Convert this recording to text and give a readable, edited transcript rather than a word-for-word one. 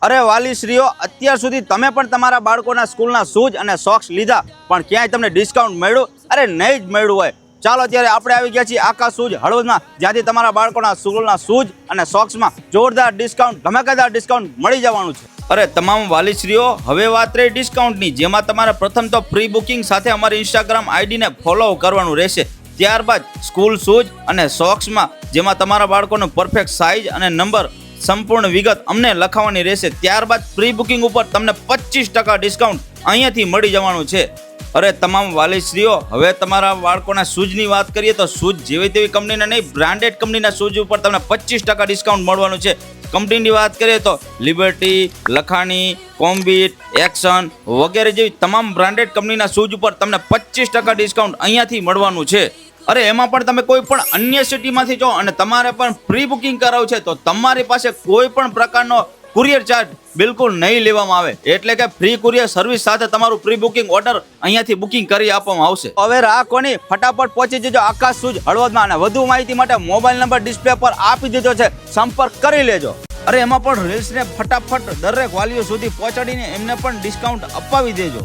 અરે વાલીશ્રીઓ, અત્યાર સુધી તમે પણ તમારા બાળકોના સ્કૂલના શૂઝ અને સોક્સ લીધા પણ ક્યાંય તમને ડિસ્કાઉન્ટ મળ્યું? અરે નહીં જ મળ્યું હોય. ચાલો અત્યારે આપણે આવી ગયા છીએ આકાશ શૂઝ હળવદમાં, જ્યાંથી તમારા બાળકોના સ્કૂલના શૂઝ અને સોક્સમાં જોરદાર ડિસ્કાઉન્ટ, ધમાકેદાર ડિસ્કાઉન્ટ મળી જવાનું છે. અરે તમામ વાલીશ્રીઓ, હવે વાત રહી ડિસ્કાઉન્ટની, જેમાં તમારે પ્રથમ તો પ્રી બુકિંગ સાથે અમારી ઇન્સ્ટાગ્રામ આઈડીને ફોલો કરવાનું રહેશે. ત્યારબાદ સ્કૂલ શૂઝ અને સોક્સમાં જેમાં તમારા બાળકોનો પરફેક્ટ સાઇઝ અને નંબર સંપૂર્ણ વિગત અમને લખાવવાની રહેશે. ત્યારબાદ પ્રી બુકિંગ ઉપર તમને 25% ડિસ્કાઉન્ટ અહીંયાથી મળી જવાનું છે. અરે તમામ વાલીશ્રીઓ, હવે તમારા બાળકોના શૂઝની વાત કરીએ તો શૂઝ જેવી તેવી કંપનીના નહીં, બ્રાન્ડેડ કંપનીના શૂઝ ઉપર તમને 25% ડિસ્કાઉન્ટ મળવાનું છે. કંપનીની વાત કરીએ તો લિબર્ટી, લખાણી, કોમ્બીટ, એક્શન વગેરે જેવી તમામ બ્રાન્ડેડ કંપનીના શૂઝ ઉપર તમને 25% ડિસ્કાઉન્ટ અહીંયાથી મળવાનું છે. અરે એમાં પણ તમે કોઈ પણ અન્ય સિટીમાંથી જો અને તમારે પણ પ્રી બુકિંગ કરાવવું છે તો તમારી પાસે કોઈ પણ પ્રકારનો કુરિયર ચાર્જ બિલકુલ નહીં લેવામાં આવે. એટલે કે ફ્રી કુરિયર સર્વિસ સાથે તમારું પ્રી બુકિંગ ઓર્ડર અહીંયાથી બુકિંગ કરી આપવામાં આવશે. હવે રાહ કોની, ફટાફટ પહોંચી જજો આકાશ શૂઝ હળવદમાં, અને વધુ માહિતી માટે મોબાઈલ નંબર ડિસ્પ્લે પર આપી દીધો છે, સંપર્ક કરી લેજો. અરે એમાં પણ રીલ્સને ફટાફટ દરેક વાલીઓ સુધી પહોંચાડીને એમને પણ ડિસ્કાઉન્ટ અપાવી દેજો.